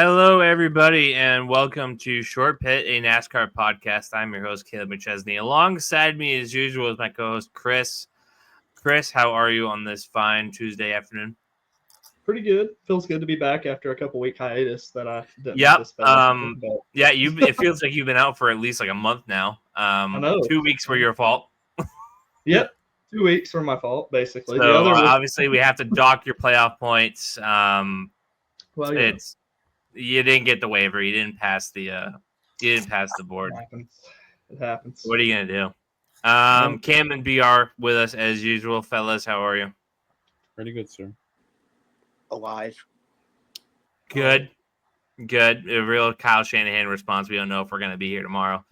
Hello, everybody, and welcome to Short Pit, a NASCAR podcast. I'm your host, Kaleb and Alongside me, as usual, is my co-host, Chris. Chris, how are you on this fine Tuesday afternoon? Pretty good. Feels good to be back after a couple-week hiatus that I didn't Yep. anticipate. But... Yeah, it feels like you've been out for at least like a month now. I know. 2 weeks were your fault. Yep. 2 weeks were my fault, basically. So the other was... obviously we have to dock your playoff points. Well, yeah. You didn't get the waiver. You didn't pass the board. It happens. What are you gonna do? Cam and BR with us as usual, fellas. How are you? Pretty good, sir. Alive. Good. A real Kyle Shanahan response. We don't know if we're gonna be here tomorrow.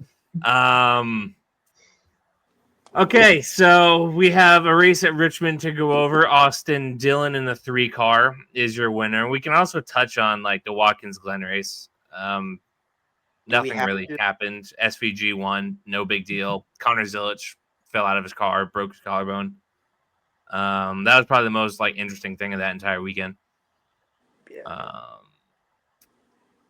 Okay, so we have a race at Richmond to go over. Austin Dillon in the 3 car is your winner. We can also touch on like the Watkins Glen race. Nothing really happened. SVG won, no big deal. Connor Zilic fell out of his car, broke his collarbone. That was probably the most like interesting thing of that entire weekend. Yeah.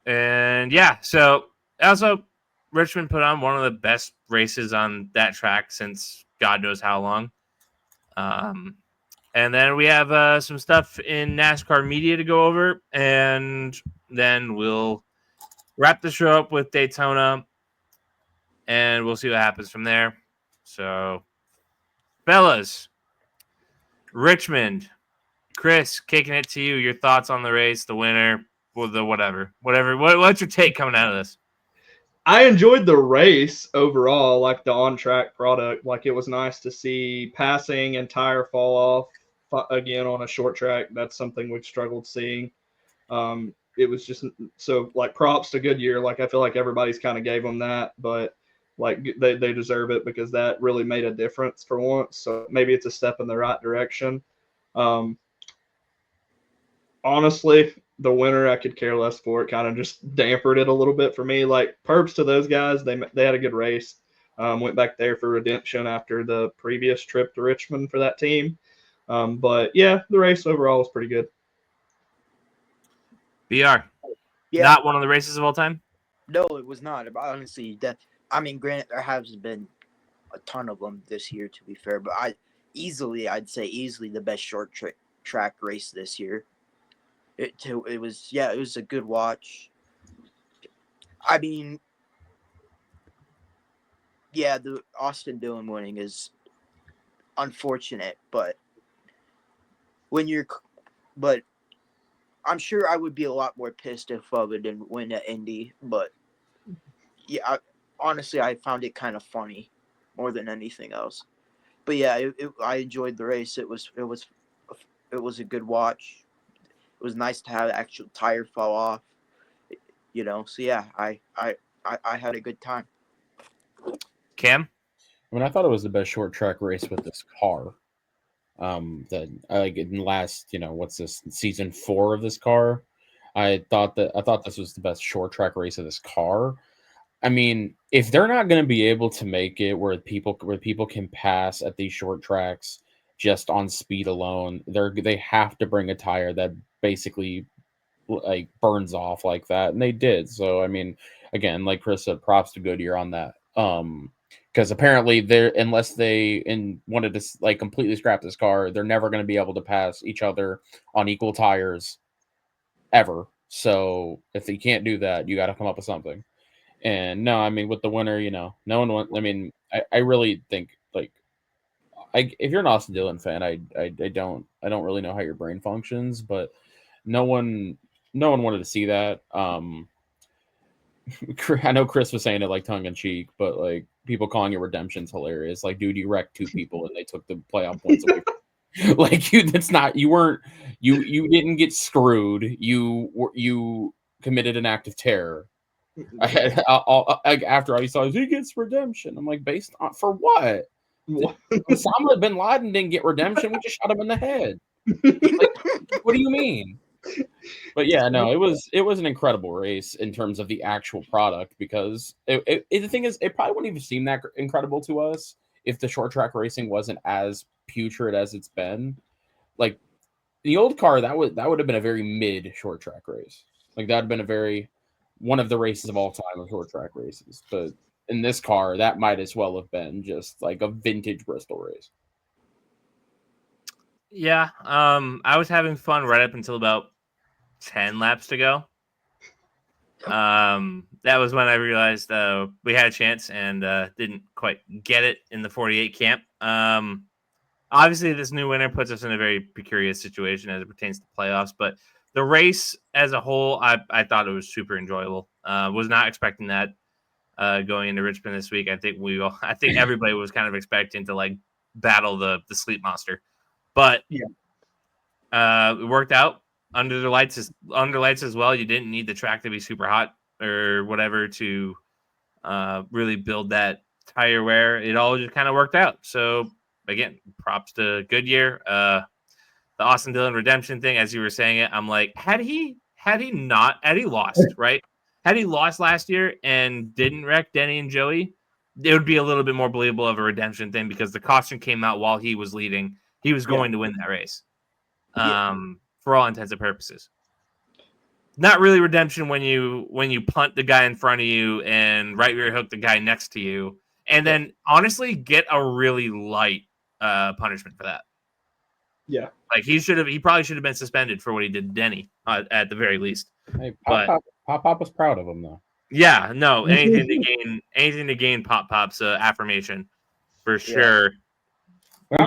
And yeah, so also Richmond put on one of the best races on that track since God knows how long. And then we have some stuff in NASCAR media to go over, and then we'll wrap the show up with Daytona, and we'll see what happens from there. So, fellas, Richmond, Chris, kicking it to you. Your thoughts on the race, the winner, or the whatever. What's your take coming out of this? I enjoyed the race overall, like the on-track product. Like it was nice to see passing and tire fall off again on a short track. That's something we've struggled seeing. It was just so like props to Goodyear. Like I feel like everybody's kind of gave them that, but like they deserve it because that really made a difference for once. So maybe it's a step in the right direction. Honestly, the winner I could care less for. It kind of just dampened it a little bit for me. Like perps to those guys, they had a good race. Went back there for redemption after the previous trip to Richmond for that team. But yeah, the race overall was pretty good. BR, not one of the races of all time? No, it was not. Honestly, granted, there has been a ton of them this year, to be fair, but I'd say easily the best short track race this year. It was a good watch. I mean, yeah, the Austin Dillon winning is unfortunate, but I'm sure I would be a lot more pissed if Bubba didn't win at Indy. But yeah, honestly, I found it kind of funny more than anything else. But yeah, I enjoyed the race. It was a good watch. It was nice to have the actual tire fall off, So yeah, I had a good time. Cam? I mean, I thought it was the best short track race with this car. That like in the last, what's this, season 4 of this car? I thought this was the best short track race of this car. I mean, if they're not going to be able to make it where people can pass at these short tracks just on speed alone, they have to bring a tire that basically like burns off like that, and they did. So I mean, again, like Chris said, props to Goodyear on that. Because apparently unless they wanted to like completely scrap this car, they're never going to be able to pass each other on equal tires ever. So if you can't do that, you got to come up with something. And no, I mean, with the winner, no one wants. I mean, I really think like, if you're an Austin Dillon fan, I don't really know how your brain functions, but no one wanted to see that. I know Chris was saying it like tongue in cheek, but like people calling it redemption's hilarious. Like, dude, you wrecked 2 people and they took the playoff points away from you. Like you didn't get screwed. You committed an act of terror. After all you saw, he gets redemption. I'm like, based on for what? Osama bin Laden didn't get redemption. We just shot him in the head. Like, what do you mean? But yeah, no, it was an incredible race in terms of the actual product, because the thing is, it probably wouldn't even seem that incredible to us if the short track racing wasn't as putrid as it's been. Like the old car, that would have been a very mid short track race. Like that'd been one of the races of all time of short track races. But in this car, that might as well have been just like a vintage Bristol race. Yeah, I was having fun right up until about 10 laps to go. That was when I realized we had a chance and didn't quite get it in the 48 camp. Obviously, this new winner puts us in a very precarious situation as it pertains to playoffs, but the race as a whole, I thought it was super enjoyable. Was not expecting that going into Richmond this week. I think everybody was kind of expecting to like battle the sleep monster, but it worked out under the lights as well. You didn't need the track to be super hot or whatever to really build that tire wear. It all just kind of worked out. So again, props to Goodyear. The Austin Dillon redemption thing, as you were saying it, I'm like, had he lost, right? Had he lost last year and didn't wreck Denny and Joey, it would be a little bit more believable of a redemption thing because the caution came out while he was leading. He was going to win that race. For all intents and purposes. Not really redemption when you punt the guy in front of you and right rear hook the guy next to you, and then honestly get a really light punishment for that. Yeah, like he probably should have been suspended for what he did to Denny at the very least. Hey, Pop was proud of him though. Yeah, no, anything to gain Pop's affirmation for sure.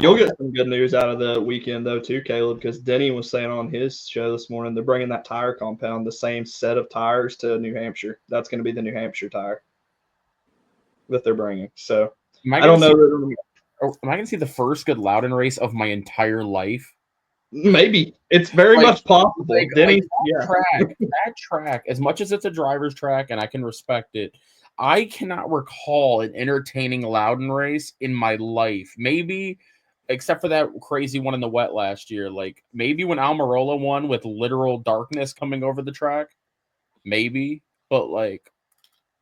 You'll get some good news out of the weekend, though, too, Caleb, because Denny was saying on his show this morning they're bringing that tire compound, the same set of tires, to New Hampshire. That's going to be the New Hampshire tire that they're bringing. So I don't know. Am I going to see the first good Loudon race of my entire life? Maybe. It's very much possible. Denny, that track, as much as it's a driver's track and I can respect it, I cannot recall an entertaining Loudon race in my life. Maybe, except for that crazy one in the wet last year, like maybe when Almirola won with literal darkness coming over the track, maybe. But like,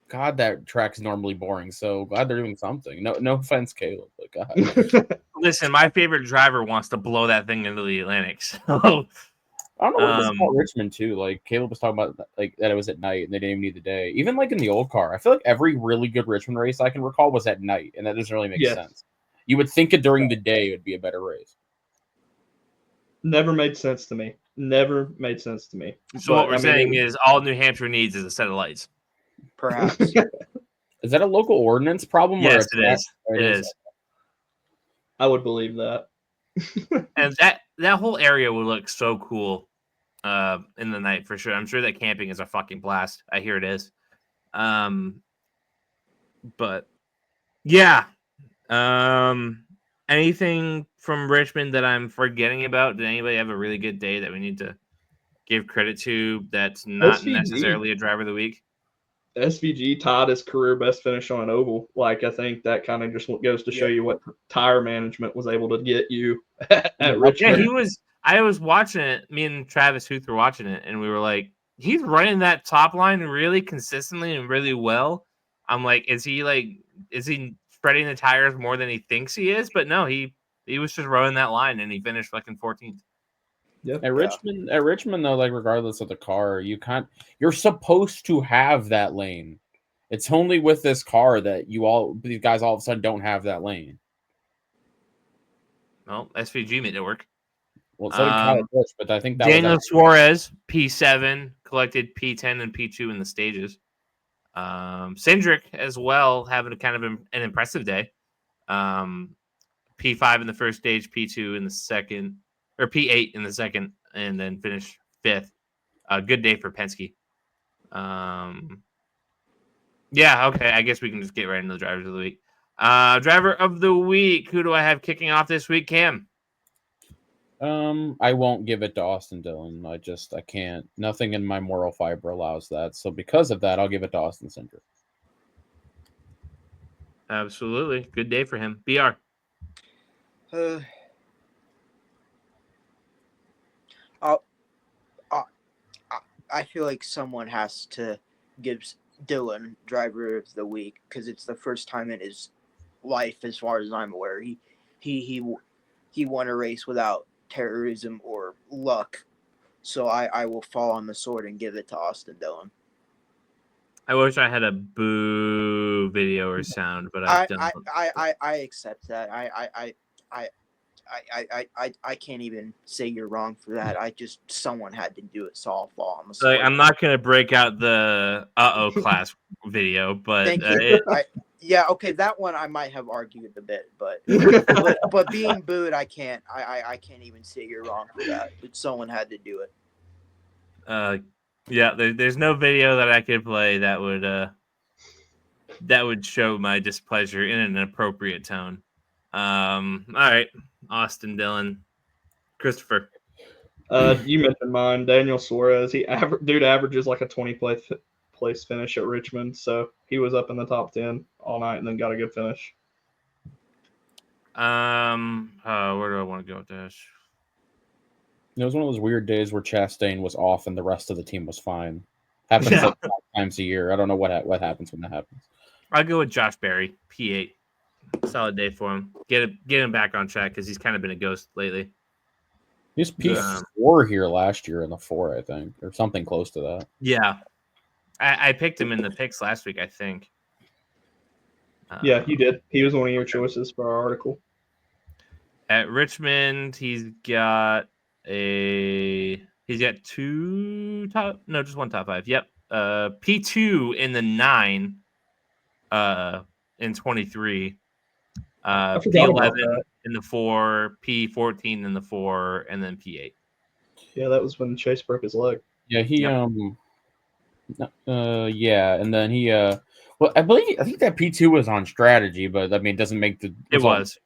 God, that track's normally boring. So glad they're doing something. No offense, Caleb. But God. Listen, my favorite driver wants to blow that thing into the Atlantic. So I don't know what this is about Richmond too. Like Caleb was talking about, like that it was at night and they didn't even need the day. Even like in the old car, I feel like every really good Richmond race I can recall was at night, and that doesn't really make sense. You would think it during the day it would be a better race. Never made sense to me. So what we're saying is all New Hampshire needs is a set of lights. Perhaps. Is that a local ordinance problem? Yes, it is. It is. I would believe that. And that whole area would look so cool in the night for sure. I'm sure that camping is a fucking blast. I hear it is. But yeah. Anything from Richmond that I'm forgetting about? Did anybody have a really good day that we need to give credit to that's not necessarily a driver of the week? SVG tied his career best finish on an oval. Like, I think that kind of just goes to show you what tire management was able to get you at Richmond. Yeah, I was watching it. Me and Travis Huth were watching it, and we were like, he's running that top line really consistently and really well. I'm like, is he spreading the tires more than he thinks he is? But no, he was just running that line, and he finished fucking 14th. Yep. At Richmond though, like regardless of the car, you're supposed to have that lane. It's only with this car that these guys all of a sudden don't have that lane. Well, SVG made it work. Well, so did Kyle Busch, but I think that Daniel Suarez, P7, collected P10 and P2 in the stages. Cindric as well, having a kind of an impressive day. P5 in the first stage, P2 in the second, or P8 in the second, and then finish 5th. Good day for Penske. Yeah, okay. I guess we can just get right into the drivers of the week. Driver of the week. Who do I have kicking off this week? Cam. I won't give it to Austin Dillon. I can't. Nothing in my moral fiber allows that. So because of that, I'll give it to Austin Cindric. Absolutely. Good day for him. BR. I feel like someone has to give Dillon driver of the week because it's the first time in his life, as far as I'm aware, he won a race without terrorism or luck So I will fall on the sword and give it to Austin Dillon. I wish I had a boo video or sound, but I don't. I accept that. I can't even say you're wrong for that. Someone had to do it, so I'll fall on the sword. Like, I'm not gonna break out the class video, but Thank you. Okay, that one I might have argued a bit, but being booed, I can't even say you're wrong for that. But someone had to do it. Yeah, there's no video that I could play that would show my displeasure in an appropriate tone. All right, Austin Dillon, Christopher. You mentioned mine, Daniel Suarez. Dude averages like a 20th place finish at Richmond, so he was up in the top 10 all night and then got a good finish. Where do I want to go with this? It was one of those weird days where Chastain was off and the rest of the team was fine. Happens like 5 times a year. I don't know what happens when that happens. I'll go with Josh Berry, P8. Solid day for him. Get him back on track because he's kind of been a ghost lately. He was P4 here last year in the 4, I think, or something close to that. Yeah. I picked him in the picks last week, I think. Yeah, you did. He was one of your choices for our article. At Richmond, he's got just one top 5. Yep. P2 in the 9 in 23. P11 in the 4, P14 in the 4, and then P8. Yeah, that was when Chase broke his leg. Yeah, and then he well, I think that P2 was on strategy, but I mean, it doesn't make the. It was.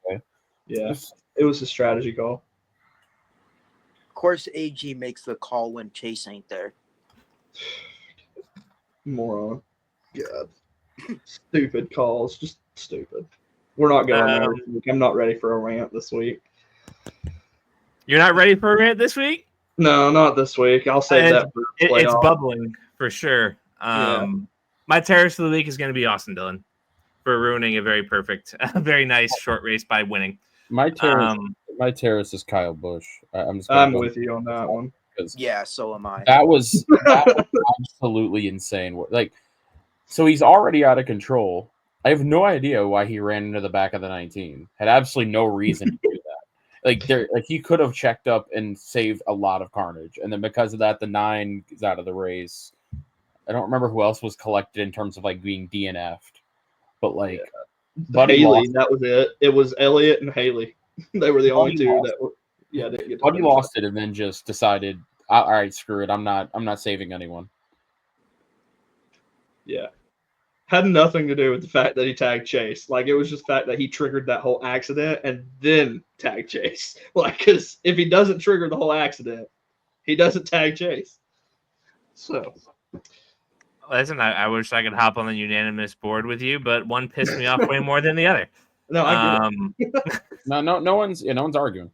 Yeah, it was a strategy call. Of course, AG makes the call when Chase ain't there. Moron. God. Stupid calls. Just stupid. We're not going there this week. I'm not ready for a rant this week. You're not ready for a rant this week? No, not this week. I'll save that for playoff. It's bubbling for sure. My terrorist of the week is going to be Austin Dillon for ruining a very nice short race by winning. My terrorist is Kyle Busch. I'm with you on that one. Yeah, so am I. That was absolutely insane. Like, so he's already out of control. I have no idea why he ran into the back of the 19. Had absolutely no reason to do that. Like he could have checked up and saved a lot of carnage, and then because of that, the 9 is out of the race. I don't remember who else was collected in terms of like being DNF'd, but like Haley, that was it. It was Elliott and Haley. They were the only two that were. Yeah, didn't get. Buddy lost it and then just decided, all right, screw it. I'm not saving anyone. Yeah. Had nothing to do with the fact that he tagged Chase. Like, it was just the fact that he triggered that whole accident and then tagged Chase. Like, because if he doesn't trigger the whole accident, he doesn't tag Chase. So. Listen, I wish I could hop on the unanimous board with you, but one pissed me off way more than the other. No, I get it. No one's arguing.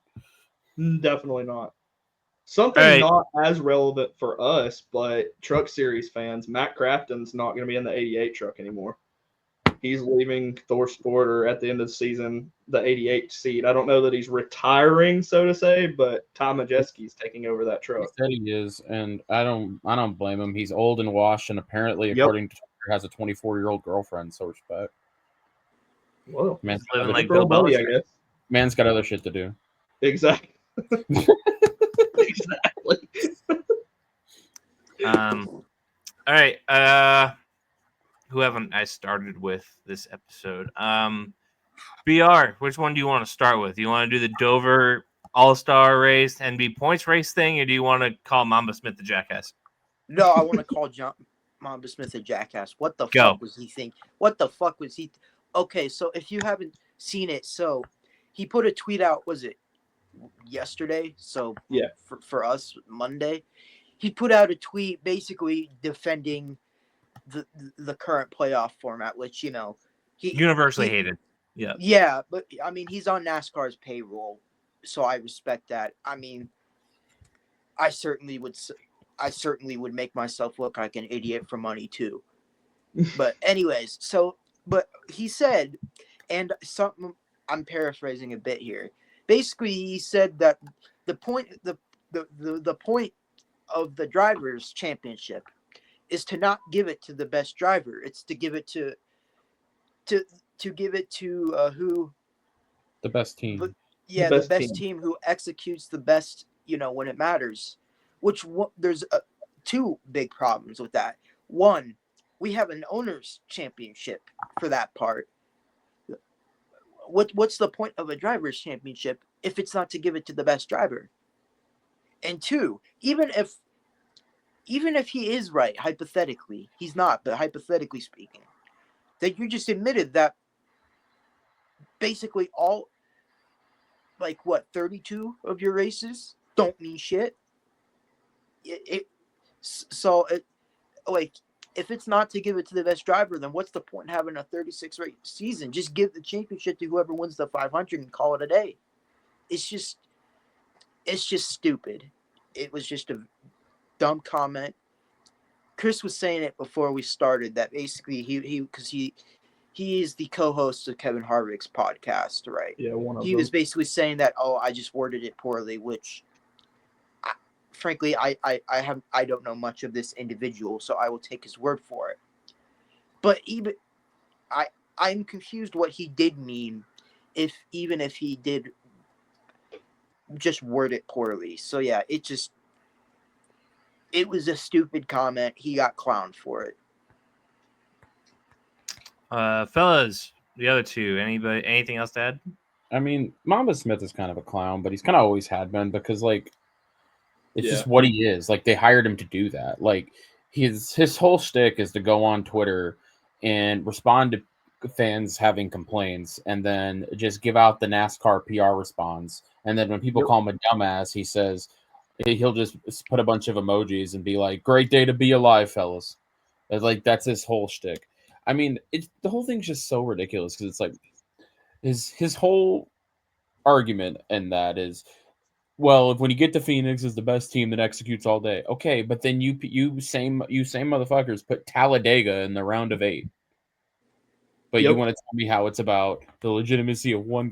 Definitely not. Something not as relevant for us, but Truck Series fans, Matt Crafton's not going to be in the 88 truck anymore. He's leaving Thor Sporter at the end of the season, the 88 seat. I don't know that he's retiring, so to say, but Tom Majeski's taking over that truck. He said he is, and I don't blame him. He's old and washed, and apparently, according to Twitter, has a 24-year-old girlfriend. So respect. Well, man's living like Bill Belichick, I guess. Man's got other shit to do. Exactly. Exactly. All right. Who haven't I started with this episode? BR, which one do you want to start with? Do you want to do the Dover All-Star race, NB points race thing, or do you want to call Mamba Smith the jackass? No, I want to call Mamba Smith a jackass. What the fuck was he thinking? What the fuck was he? Okay, so if you haven't seen it, so he put a tweet out, was it yesterday? So yeah, for us, Monday. He put out a tweet basically defending the current playoff format, which, you know, he universally hated. Yeah. Yeah, but I mean, he's on NASCAR's payroll, so I respect that. I mean, I certainly would make myself look like an idiot for money too. But anyways, but he said, and I'm paraphrasing a bit here. Basically, he said that the point of the drivers' championship is to not give it to the best driver. It's to give it to who The best team. the best team who executes the best, when it matters. Which there's two big problems with that. One, we have an owners championship for that part. What's the point of a drivers championship if it's not to give it to the best driver? And two, even if he is right, hypothetically, he's not, but hypothetically speaking, that you just admitted that basically all, 32 of your races don't mean shit. If it's not to give it to the best driver, then what's the point in having a 36 race season? Just give the championship to whoever wins the 500 and call it a day. It's just stupid. It was just a dumb comment. Chris was saying it before we started that basically he is the co-host of Kevin Harvick's podcast, right? Yeah, one of them. He was basically saying that, I just worded it poorly, which frankly I don't know much of this individual, so I will take his word for it. But even I'm confused what he did mean, even if he did just word it poorly. So yeah, it was a stupid comment. He got clowned for it. Fellas, the other two, anything else to add? I mean, Mamba Smith is kind of a clown, but he's kind of always had been because, it's just what he is. They hired him to do that. His whole shtick is to go on Twitter and respond to fans having complaints and then just give out the NASCAR PR response. And then when people call him a dumbass, he says he'll just put a bunch of emojis and be like, "Great day to be alive, fellas." That's his whole shtick. I mean, the whole thing's just so ridiculous because it's his whole argument in that is, well, when you get to Phoenix is the best team that executes all day. Okay, but then you same motherfuckers put Talladega in the round of 8. But you want to tell me how it's about the legitimacy of one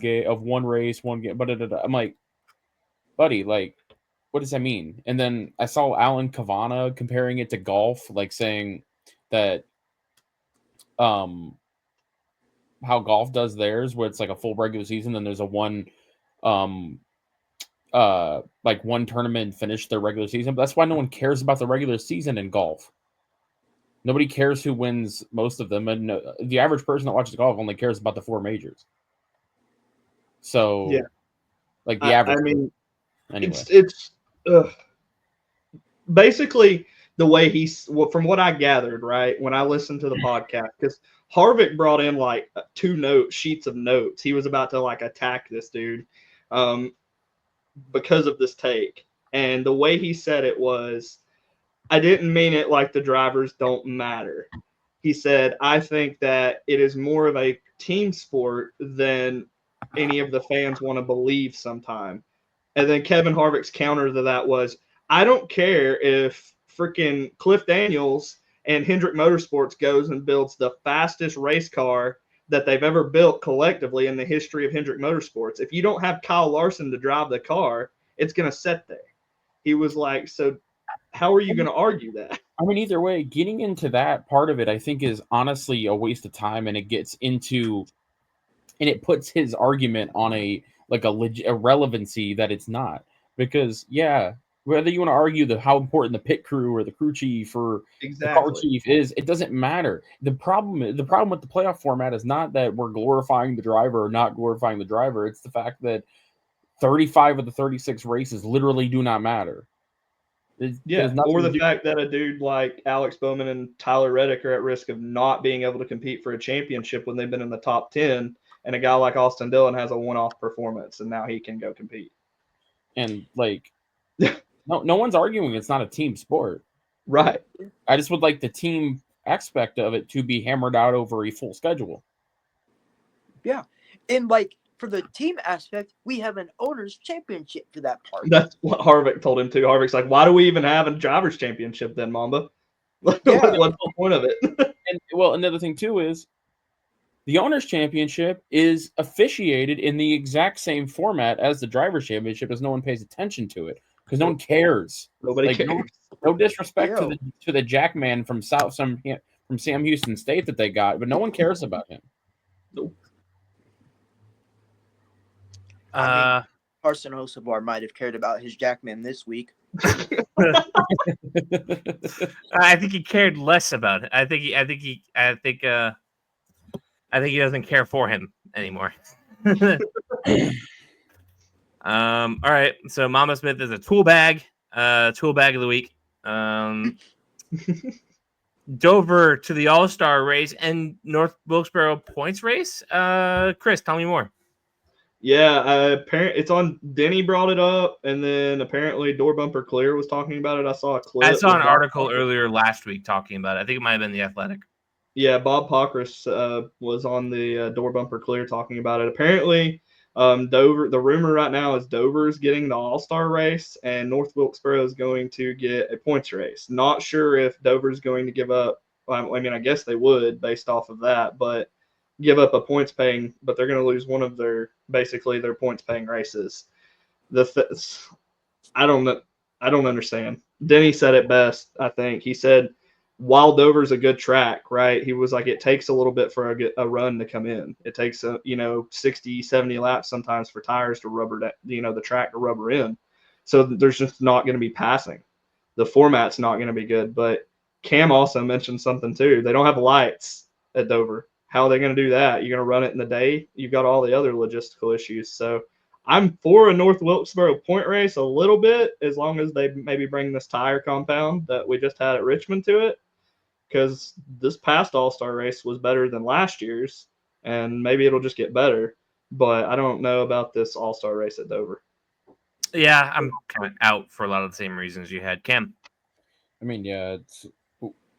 race, one game. I'm like, buddy, what does that mean? And then I saw Alan Cavana comparing it to golf, saying that how golf does theirs, where it's a full regular season, then there's a one tournament finish their regular season. But that's why no one cares about the regular season in golf. Nobody cares who wins most of them, and the average person that watches golf only cares about the 4 majors. So, the average. I mean, anyway, it's basically the way from what I gathered, right, when I listened to the podcast, because Harvick brought in 2 sheets of notes. He was about to attack this dude because of this take. And the way he said it was, I didn't mean it like the drivers don't matter. He said, I think that it is more of a team sport than any of the fans want to believe sometime. And then Kevin Harvick's counter to that was, I don't care if freaking Cliff Daniels and Hendrick Motorsports goes and builds the fastest race car that they've ever built collectively in the history of Hendrick Motorsports. If you don't have Kyle Larson to drive the car, it's going to sit there. He was like, so how are you going to argue that? I mean, either way, getting into that part of it, I think, is honestly a waste of time, and it puts his argument on a relevancy that it's not. Because, whether you want to argue how important the pit crew or the crew chief or the car chief is, it doesn't matter. The problem with the playoff format is not that we're glorifying the driver or not glorifying the driver. It's the fact that 35 of the 36 races literally do not matter. Or the fact that a dude like Alex Bowman and Tyler Reddick are at risk of not being able to compete for a championship when they've been in the top 10, and a guy like Austin Dillon has a one-off performance, and now he can go compete. And no one's arguing it's not a team sport. Right. I just would like the team aspect of it to be hammered out over a full schedule. Yeah. And for the team aspect, we have an owners championship for that part. That's what Harvick told him too. Harvick's like, why do we even have a drivers championship then, Mamba? What's the point of it? And another thing too is the owners championship is officiated in the exact same format as the drivers championship, as no one pays attention to it because no one cares. Nobody cares. No disrespect Yo. to the Jackman from Sam Houston State that they got, but no one cares about him. Nope. I mean, Carson Hocevar might have cared about his Jackman this week. I think he cared less about it. I think he doesn't care for him anymore. All right. So Mama Smith is a tool bag of the week. Dover to the All-Star race and North Wilkesboro points race. Chris, tell me more. Yeah, it's on. Denny brought it up, and then apparently Door Bumper Clear was talking about it. I saw a clip. I saw an with article earlier last week talking about it. I think it might have been The Athletic. Yeah, Bob Pockris was on the Door Bumper Clear talking about it. Apparently, Dover. The rumor right now is Dover's getting the All-Star race, and North Wilkesboro is going to get a points race. Not sure if Dover's going to give up. I mean, I guess they would based off of that, but give up a points paying. But they're going to lose one of their points paying races. I don't know. I don't understand. Denny said it best. I think he said, while Dover's a good track, right? He was like, it takes a little bit for a run to come in. It takes 60, 70 laps sometimes for tires to rubber, the track to rubber in. So there's just not going to be passing. The format's not going to be good. But Cam also mentioned something too. They don't have lights at Dover. How are they going to do that? You're going to run it in the day? You've got all the other logistical issues. So I'm for a North Wilkesboro point race a little bit, as long as they maybe bring this tire compound that we just had at Richmond to it, because this past All-Star race was better than last year's, and maybe it'll just get better. But I don't know about this All-Star race at Dover. Yeah, I'm kind of out for a lot of the same reasons you had, Cam. I mean, yeah,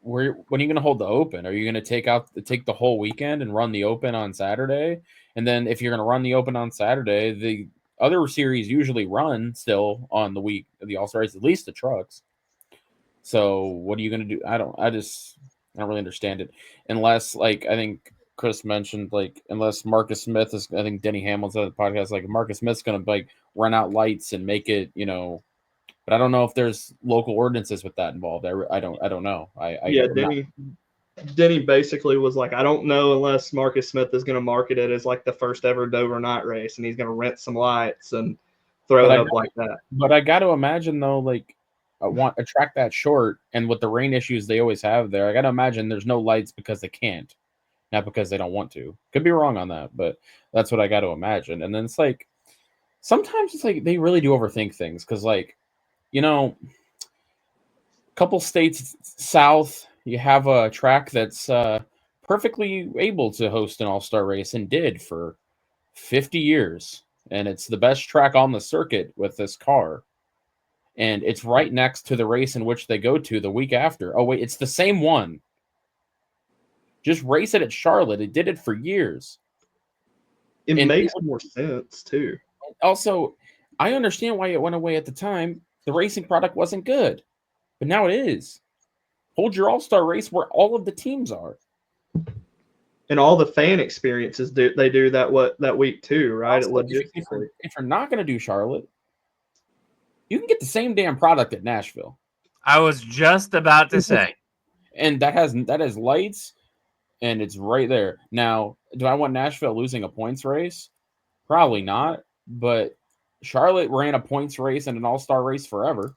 when are you going to hold the Open? Are you going to take the whole weekend and run the Open on Saturday? And then if you're going to run the Open on Saturday, the other series usually run still on the week of the All-Star race, at least the trucks. So what are you going to do? I don't really understand it. Unless, like, I think Chris mentioned, like, unless Marcus Smith is, I think Denny Hamlin's on the podcast, like, Marcus Smith's going to, like, run out lights and make it, but I don't know if there's local ordinances with that involved. I don't know. Denny basically was like, I don't know unless Marcus Smith is going to market it as like the first ever Dover night race, and he's going to rent some lights and throw it up like that. But I got to imagine though, like, a track that short and with the rain issues they always have there, I got to imagine there's no lights because they can't, not because they don't want to. Could be wrong on that, but that's what I got to imagine. And then it's like, sometimes it's like they really do overthink things, because, like, a couple states south, you have a track that's perfectly able to host an all-star race and did for 50 years. And it's the best track on the circuit with this car. And it's right next to the race in which they go to the week after. Oh, wait, it's the same one. Just race it at Charlotte. It did it for years. It makes more sense, too. Also, I understand why it went away at the time. The racing product wasn't good. But now it is. Hold your all-star race where all of the teams are. And all the fan experiences they do that week too, right? Also, if you're not going to do Charlotte, you can get the same damn product at Nashville. I was just about to say. And that has lights, and it's right there. Now, do I want Nashville losing a points race? Probably not. But Charlotte ran a points race and an all-star race forever.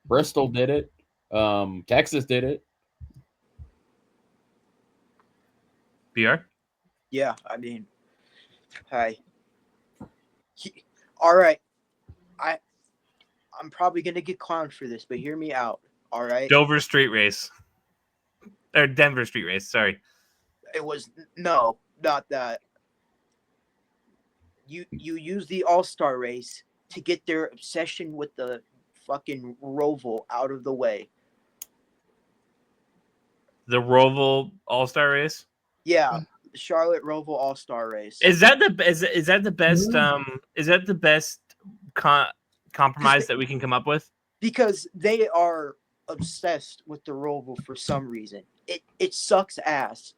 Bristol did it. Texas did it. BR? Yeah, I mean, hey. All right. I'm probably going to get clowned for this, but hear me out. All right. Dover Street Race. Or Denver Street Race, sorry. It was, no, not that. You use the All-Star race to get their obsession with the fucking Roval out of the way. The Roval All-Star race? Yeah, Charlotte Roval All-Star race. Is that the best is that the best compromise that we can come up with? Because they are obsessed with the Roval for some reason. It sucks ass.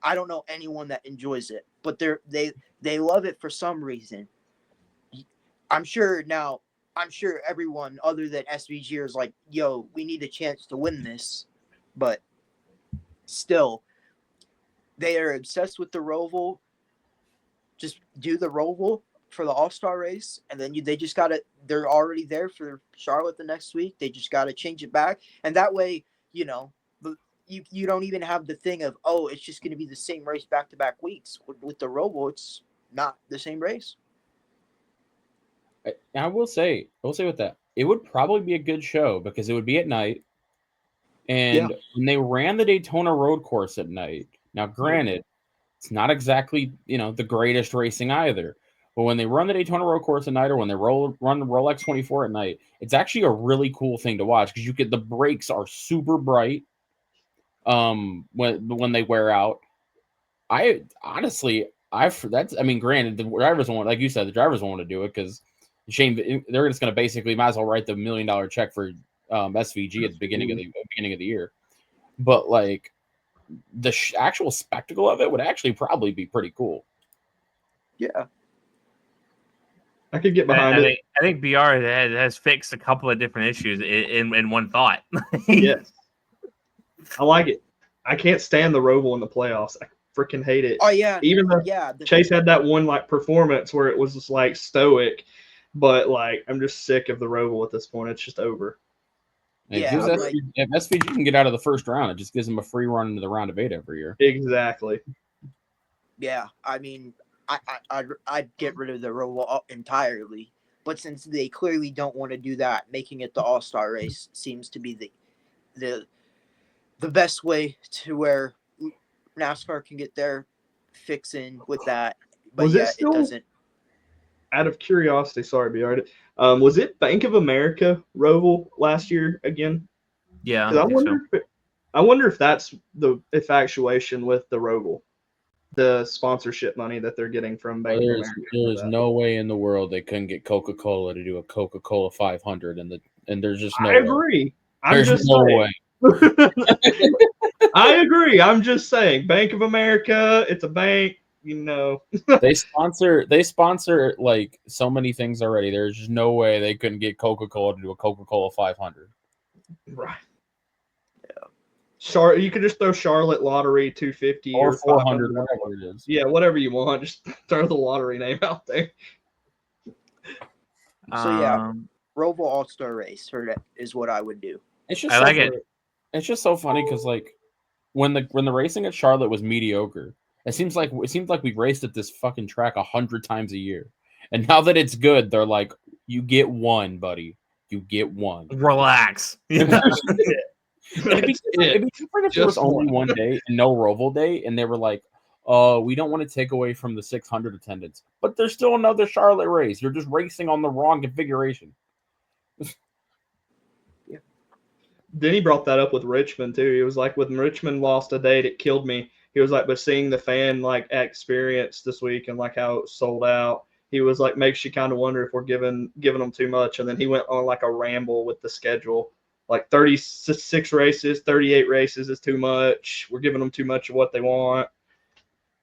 I don't know anyone that enjoys it, but they love it for some reason. I'm sure now I'm sure everyone other than SVG is like, yo, we need a chance to win this. But still, they are obsessed with the Roval. Just do the Roval for the All-Star race, and then they just got to – they're already there for Charlotte the next week. They just got to change it back. And that way, you don't even have the thing of, oh, it's just going to be the same race back-to-back weeks. With the Roval, it's not the same race. I will say with that, it would probably be a good show because it would be at night. And when they ran the Daytona road course at night, now granted, it's not exactly, the greatest racing either. But when they run the Daytona road course at night, or when they run the Rolex 24 at night, it's actually a really cool thing to watch because the brakes are super bright. When they wear out, granted, the drivers won't, like you said, the drivers won't want to do it because shame they're just going to basically might as well write the $1 million check for SVG at the beginning of the year. But like the actual spectacle of it would actually probably be pretty cool. Yeah, I could get behind it. I think BR has fixed a couple of different issues in one thought. Yes, I like it. I can't stand the Roval in the playoffs. I freaking hate it. Oh yeah, even though Chase had that one like performance where it was just like stoic, but like I'm just sick of the Roval at this point. It's just over. If SVG can get out of the first round, it just gives them a free run into the round of 8 every year. Exactly. Yeah, I mean, I'd get rid of the Roval entirely, but since they clearly don't want to do that, making it the All-Star race seems to be the best way to where NASCAR can get their fix in with that. But it doesn't. Out of curiosity, sorry, BR. Was it Bank of America Roval last year again? Yeah, I wonder if that's the infatuation with the Roval, the sponsorship money that they're getting from Bank of America. There's no way in the world they couldn't get Coca-Cola to do a Coca-Cola 500, and there's just no. I agree. There's no way. I agree. I'm just saying, Bank of America. It's a bank. They sponsor like so many things already. There's just no way they couldn't get Coca-Cola to do a Coca-Cola 500. Right. Yeah. You could just throw Charlotte Lottery 250 or 400, whatever it is. Yeah, whatever you want. Just throw the lottery name out there. So yeah, Roval All-Star Race is what I would do. It's just It's just so funny because like when the racing at Charlotte was mediocre. It seems like we've raced at this fucking track 100 times a year, and now that it's good, they're like, "You get one, buddy. You get one. Relax." It'd be different if there was only one day and no Roval day, and they were like, we don't want to take away from the 600 attendance, but there's still another Charlotte race. You're just racing on the wrong configuration." Yeah. Then he brought that up with Richmond too. He was like, when Richmond lost a date, it killed me. He was like, but seeing the fan like experience this week and like how it sold out, he was like, makes you kind of wonder if we're giving them too much. And then he went on like a ramble with the schedule, like 36 races, 38 races is too much. We're giving them too much of what they want.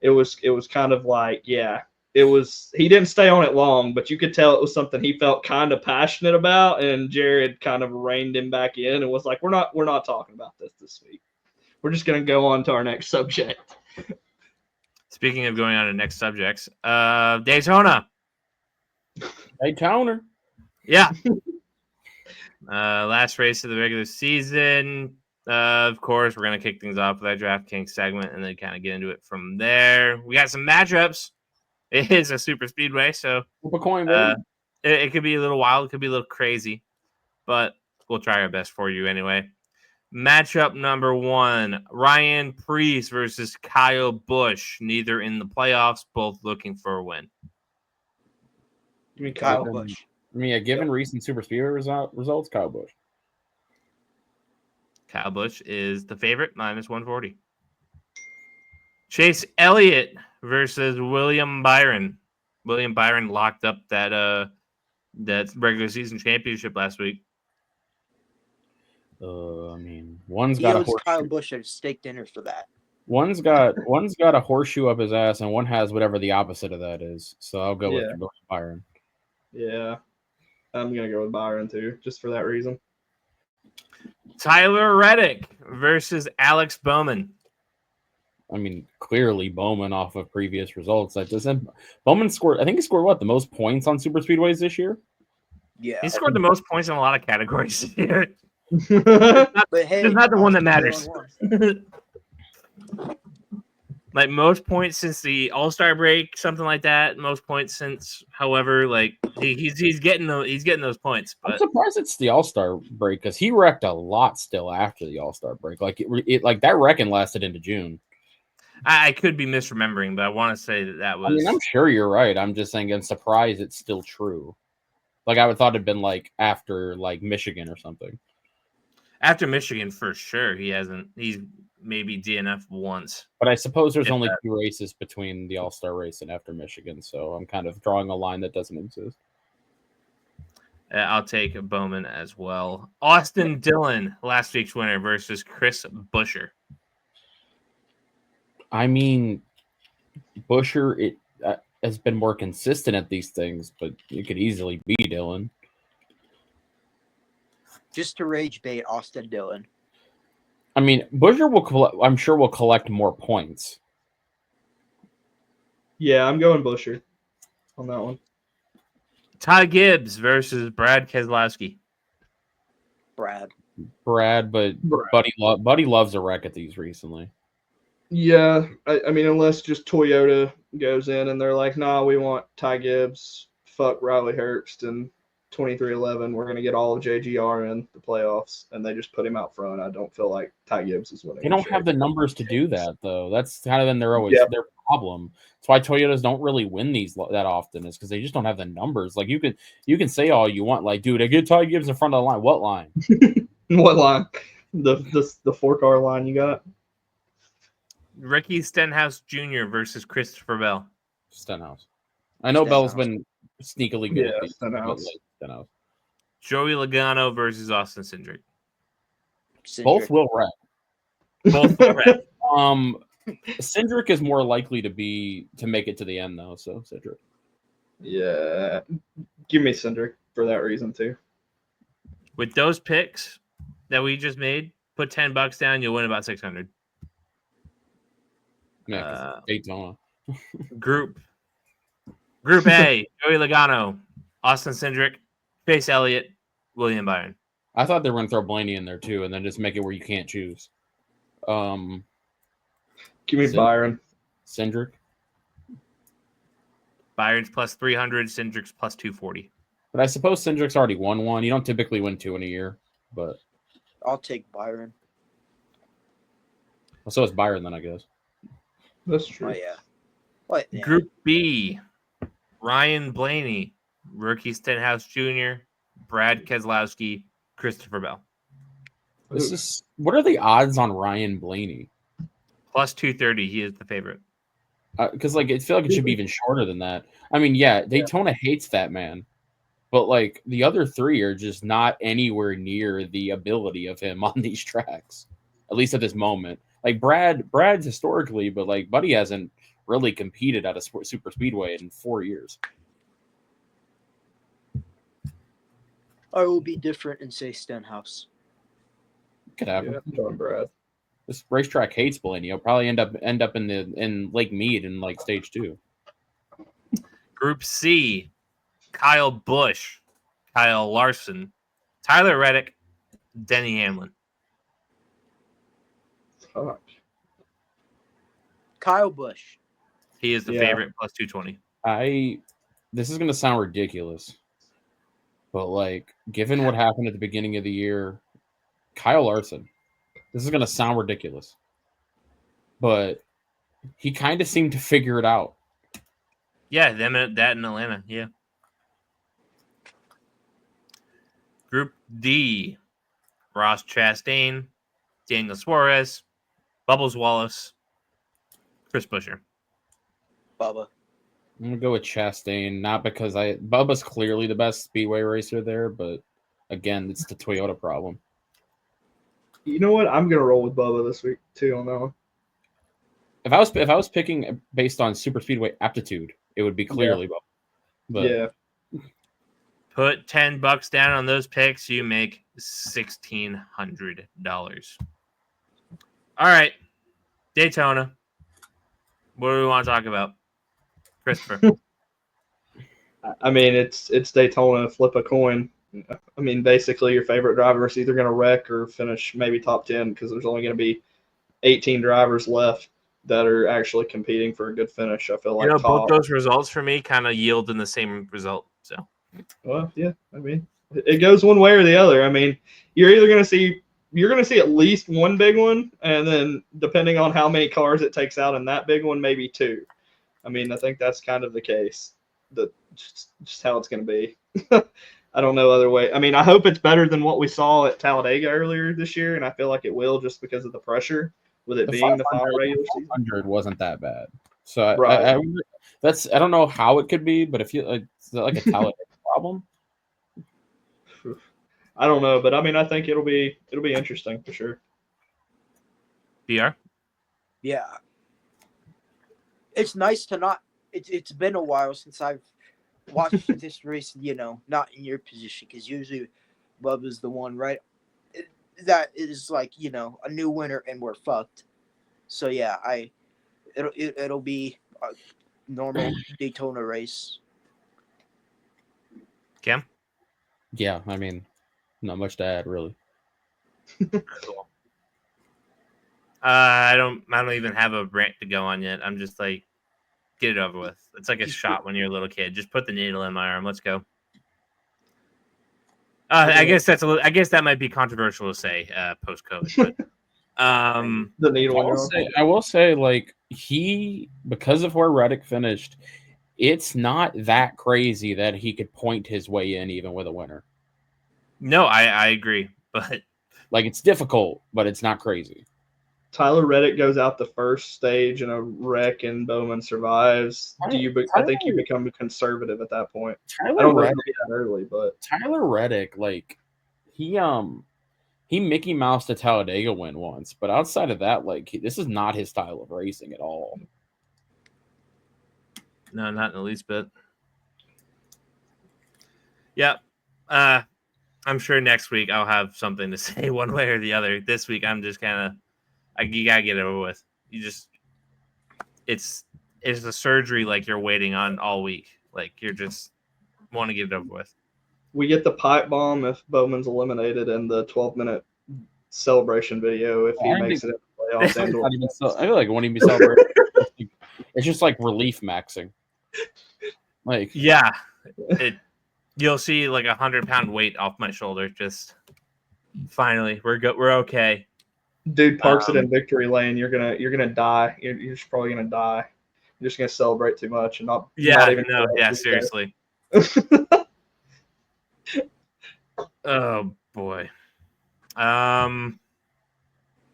It was kind of like, yeah, it was. He didn't stay on it long, but you could tell it was something he felt kind of passionate about. And Jared kind of reined him back in and was like, we're not talking about this week. We're just going to go on to our next subject. Speaking of going on to next subjects, Daytona. Yeah. Last race of the regular season. Of course, we're going to kick things off with our DraftKings segment and then kind of get into it from there. We got some matchups. It is a super speedway, so it could be a little wild. It could be a little crazy, but we'll try our best for you anyway. Matchup number 1, Ryan Preece versus Kyle Busch. Neither in the playoffs, both looking for a win. You mean Kyle Busch? Given recent super speedway results, Kyle Busch. Kyle Busch is the favorite, -140. Chase Elliott versus William Byron. William Byron locked up that regular season championship last week. One's got a horseshoe. Kyle Busch at a steak dinner for that. One's got a horseshoe up his ass, and one has whatever the opposite of that is. So I'll go with William Byron. Yeah. I'm gonna go with Byron too, just for that reason. Tyler Reddick versus Alex Bowman. I mean, clearly Bowman off of previous results. That doesn't. Bowman scored. I think he scored what, the most points on super speedways this year. Yeah. He scored the most points in a lot of categories here. But hey, It's not the one that matters. won. Like most points since the All-Star break, something like that. Most points since, however, like he's getting those points. I'm But surprised it's the All-Star break because he wrecked a lot still after the All-Star break. Like it like that wrecking lasted into June. I could be misremembering, but I want to say that was. I mean, I'm sure you're right. I'm just saying, I'm surprised it's still true. Like I would thought it'd been like after like Michigan or something. After Michigan, for sure, he's maybe DNF once. But I suppose there's If only that. 2 races between the All-Star race and after Michigan, so I'm kind of drawing a line that doesn't exist. I'll take Bowman as well. Austin Dillon, last week's winner, versus Chris Buescher. I mean, Buescher has been more consistent at these things, but it could easily be Dillon. Just to rage bait Austin Dillon. I mean, Buescher I'm sure will collect more points. Yeah, I'm going Buescher on that one. Ty Gibbs versus Brad Keselowski. Brad, but Buddy loves a wreck at these recently. Yeah, I mean, unless just Toyota goes in and they're like, nah, we want Ty Gibbs, fuck Riley Herbst, and 2311, we're going to get all of JGR in the playoffs, and they just put him out front. I don't feel like Ty Gibbs is winning. They don't have the numbers to do that, though. That's kind of been their problem. That's why Toyotas don't really win these that often, is because they just don't have the numbers. Like you can say all you want, like, dude, I get Ty Gibbs in front of the line. What line? What line? The 4-car line you got? Ricky Stenhouse Jr. versus Christopher Bell. Stenhouse. I know Bell's been sneakily good. Yeah, at these, Stenhouse. Stenhouse. Joey Logano versus Austin Cindric. Both will wreck. Both will wreck. Cindric is more likely to make it to the end, though. So Cindric. Yeah, give me Cindric for that reason too. With those picks that we just made, put $10 down, you'll win about 600. Yeah, Daytona. Group A: Joey Logano, Austin Cindric, Chase Elliott, William Byron. I thought they were going to throw Blaney in there too, and then just make it where you can't choose. Give me Byron. Cindric. Byron's plus 300, Cindric's plus 240. But I suppose Cindric's already won one. You don't typically win 2 in a year, but I'll take Byron. well, so is Byron then, I guess. That's true. Oh yeah. What? Yeah. Group B: Ryan Blaney, Rookie Stenhouse Jr., Brad Keselowski, Christopher Bell. What are the odds on Ryan Blaney? Plus 230. He is the favorite. Because I feel like it should be even shorter than that. I mean, yeah, Daytona hates that man, but like the other 3 are just not anywhere near the ability of him on these tracks, at least at this moment. Like Brad's historically, but like Buddy hasn't really competed at a super speedway in 4 years. I will be different and say Stenhouse. Could happen. Yeah, I'm going Brad. This racetrack hates Blaney. He'll probably end up in Lake Mead in like stage 2. Group C: Kyle Busch, Kyle Larson, Tyler Reddick, Denny Hamlin. Fuck. Kyle Busch. He is the favorite, plus 220. This is gonna sound ridiculous, but like given what happened at the beginning of the year, Kyle Larson. This is gonna sound ridiculous, but he kind of seemed to figure it out. Yeah, them that in Atlanta. Yeah. Group D: Ross Chastain, Daniel Suarez, Bubbles Wallace, Chris Buescher. Bubba. I'm gonna go with Chastain, not because Bubba's clearly the best speedway racer there, but again, it's the Toyota problem. You know what? I'm gonna roll with Bubba this week too on that one. If I was picking based on super speedway aptitude, it would be clearly Bubba. But yeah. Put $10 down on those picks, you make $1,600. All right, Daytona. What do we want to talk about, Christopher? I mean, it's Daytona. Flip a coin. I mean, basically, your favorite driver is either going to wreck or finish maybe top 10 because there's only going to be 18 drivers left that are actually competing for a good finish. I feel like both those results for me kind of yield in the same result. So, well, yeah, I mean, it goes one way or the other. I mean, you're either going to see at least one big one, and then depending on how many cars it takes out in that big one, maybe two. I mean, I think that's kind of the case. Just how it's going to be. I don't know other way. I mean, I hope it's better than what we saw at Talladega earlier this year, and I feel like it will just because of the pressure with it being the final regular season. 500 wasn't that bad. So Right. I don't know how it could be, but if you like, is that like a Talladega problem? I don't know, but I mean, I think it'll be interesting for sure. BR? Yeah. It's nice to not. It's been a while since I've watched this race. Not in your position, because usually Bubba's the one, right? That is like a new winner and we're fucked. So yeah, it'll be a normal Daytona race. Cam? Yeah, I mean, not much to add really. Cool. I don't even have a rant to go on yet. I'm just like, get it over with. It's like a shot when you're a little kid. Just put the needle in my arm. Let's go. I guess that might be controversial to say post COVID. But, The needle. I will say, like, because of where Reddick finished, it's not that crazy that he could point his way in even with a winner. No, I agree, but like, it's difficult, but it's not crazy. Tyler Reddick goes out the first stage in a wreck and Bowman survives. I think you become conservative at that point. I don't know if it'll be that early, but Tyler Reddick, like, he Mickey Mouse the Talladega win once, but outside of that, like, this is not his style of racing at all. No, not in the least bit. Yeah. I'm sure next week I'll have something to say one way or the other. This week I'm just kind of, you gotta get it over with. It's a surgery like you're waiting on all week. Like you're just want to get it over with. We get the pipe bomb if Bowman's eliminated and the 12-minute celebration video if he makes it in the playoffs. I feel like it won't even be celebrated. It's just like relief maxing. Like, yeah, you'll see like 100-pound weight off my shoulder. Just finally, we're okay. Dude parks it in victory lane. You're gonna die. You're just probably gonna die. You're just gonna celebrate too much and not. Yeah, not even seriously. Oh boy.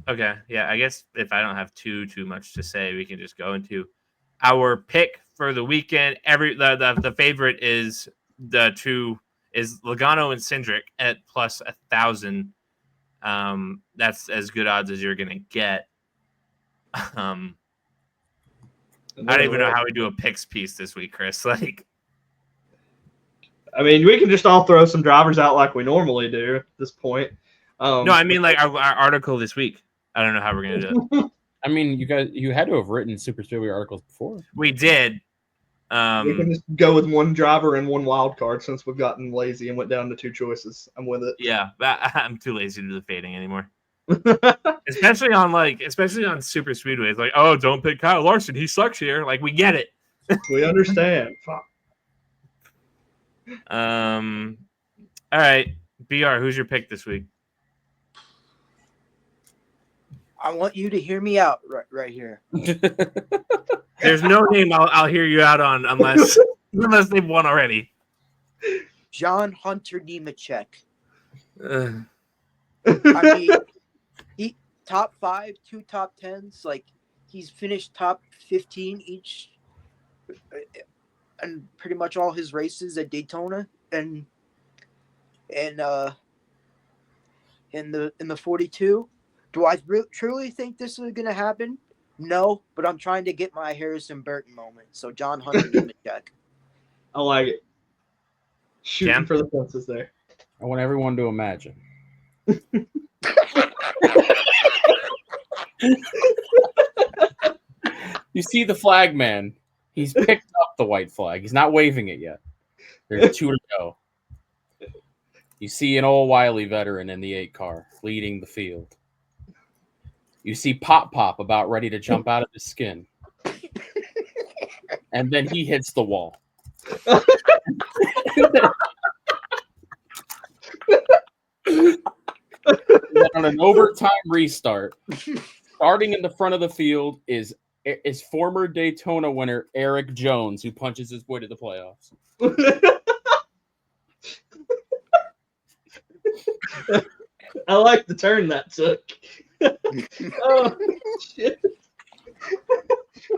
Okay, yeah. I guess if I don't have too much to say, we can just go into our pick for the weekend. The favorite is Logano and Cindric at plus 1,000. That's as good odds as you're gonna get. I don't even know how we do a picks piece this week, Chris. Like, I mean, we can just all throw some drivers out like we normally do at this point. No, I mean like our article this week. I don't know how we're gonna do it. I mean, you had to have written Super Speedway articles before. We did. We can just go with one driver and one wild card since we've gotten lazy and went down to two choices. I'm with it. Yeah, I'm too lazy to do the fading anymore. especially on Super Speedway. It's like, oh, don't pick Kyle Larson. He sucks here. Like, we get it. We understand. Fuck. All right, BR, who's your pick this week? I want you to hear me out right here. There's no name I'll hear you out on unless they've won already. John Hunter Nemechek. I mean, he top 5, 2 top 10s. Like, he's finished top 15 each, and pretty much all his races at Daytona and in the 42. Do I truly think this is going to happen? No, but I'm trying to get my Harrison Burton moment. So John Hunter Nemechek. I like it. Shooting Cam? for the fences there. I want everyone to imagine. You see the flag man. He's picked up the white flag. He's not waving it yet. There's 2 to go. You see an old wily veteran in the 8 car leading the field. You see Pop about ready to jump out of his skin. And then he hits the wall. Then on an overtime restart, starting in the front of the field is former Daytona winner Eric Jones, who punches his way to the playoffs. I like the turn that took. Oh, shit.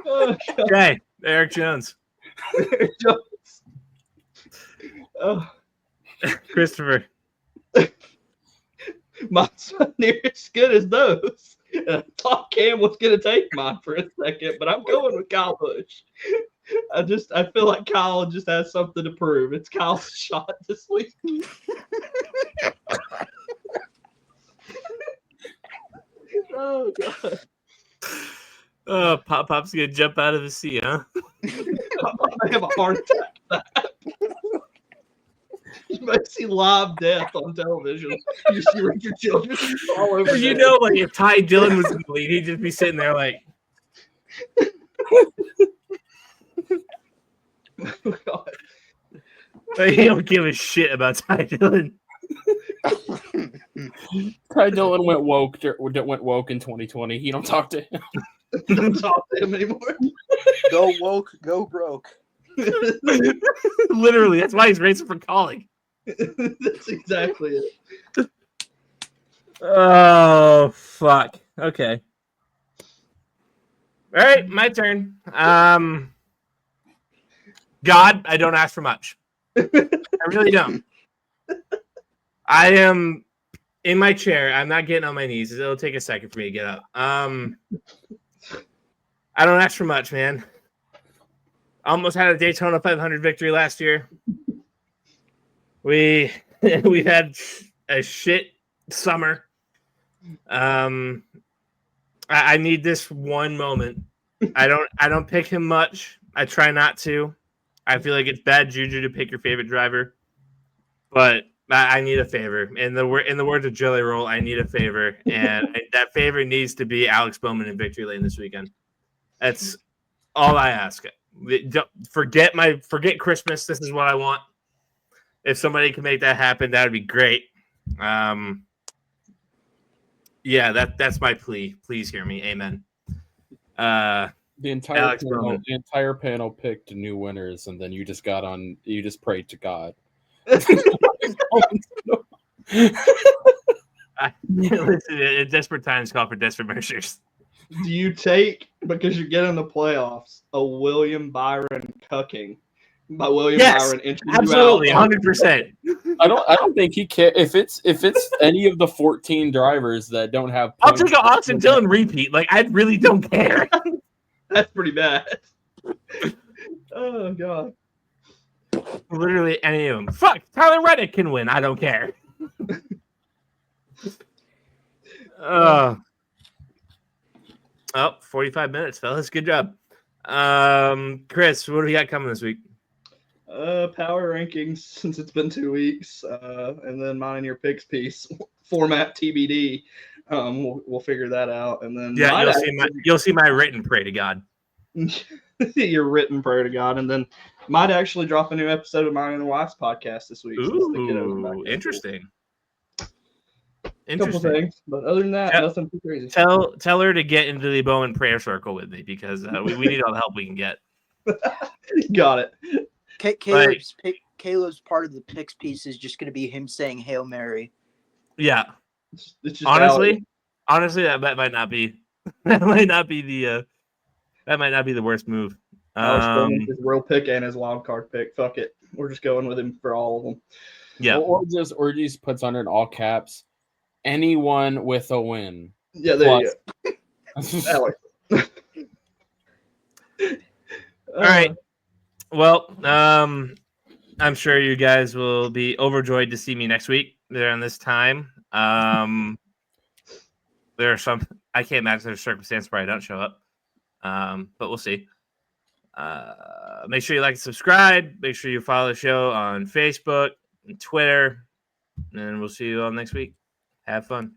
Oh, God. Okay, Eric Jones. Oh, Christopher. mine's not near as good as those. I thought Cam was going to take mine for a second, but I'm going with Kyle Busch. I feel like Kyle just has something to prove. It's Kyle's shot this week. Oh, God. Oh, Pop's gonna jump out of the sea, huh? I have a heart attack. You might see live death on television. You see Richard Children all over. You know, like if Ty Dillon was in the lead, he'd just be sitting there like, Oh, God. he don't give a shit about Ty Dillon. Ty Dillon went woke in 2020. He don't talk to him. Don't talk to him anymore. Go woke, go broke. Literally, that's why he's racing for calling. That's exactly it. Oh, fuck. Okay. All right, my turn. God, I don't ask for much. I really don't. I am in my chair. I'm not getting on my knees. It'll take a second for me to get up. I don't ask for much, man. Almost had a Daytona 500 victory last year. We had a shit summer. I need this one moment. I don't pick him much. I try not to. I feel like it's bad juju to pick your favorite driver, but I need a favor. In the words of Jelly Roll, I need a favor, and that favor needs to be Alex Bowman in victory lane this weekend. That's all I ask. Forget Christmas. This is what I want. If somebody can make that happen, that would be great. Yeah, that's my plea. Please hear me. Amen. The Alex entire panel picked new winners, and then you just prayed to God. Listen, desperate times call for desperate measures. Do you take, because you're getting the playoffs, a William Byron cucking? By William Byron inching absolutely, you out. 100%. I don't think he cares if it's any of the 14 drivers that don't have. I'll take an Austin Dillon repeat. Like I really don't care. That's pretty bad. Oh, God. Literally any of them. Fuck, Tyler Reddick can win. I don't care. 45 minutes, fellas. Good job. Chris, what do we got coming this week? Power rankings, since it's been 2 weeks, and then mine and your picks piece format TBD. We'll figure that out, and then you'll see my written pray to God. Your written prayer to God, and then might actually drop a new episode of mine and the Wife's podcast this week. Ooh, interesting. Couple things, but other than that, nothing too crazy. Tell her to get into the Bowman prayer circle with me because we need all the help we can get. Got it. Caleb's part of the picks piece is just going to be him saying Hail Mary. Yeah. It's just honestly, that might not be the worst move. His real pick and his wild card pick. Fuck it. We're just going with him for all of them. Yeah. Or just puts under in all caps, anyone with a win. Yeah, there you go. All right. Well, I'm sure you guys will be overjoyed to see me next week around this time. There are some I can't imagine there's circumstances where I don't show up. But we'll see. Make sure you like and subscribe. Make sure you follow the show on Facebook and Twitter. And we'll see you all next week. Have fun.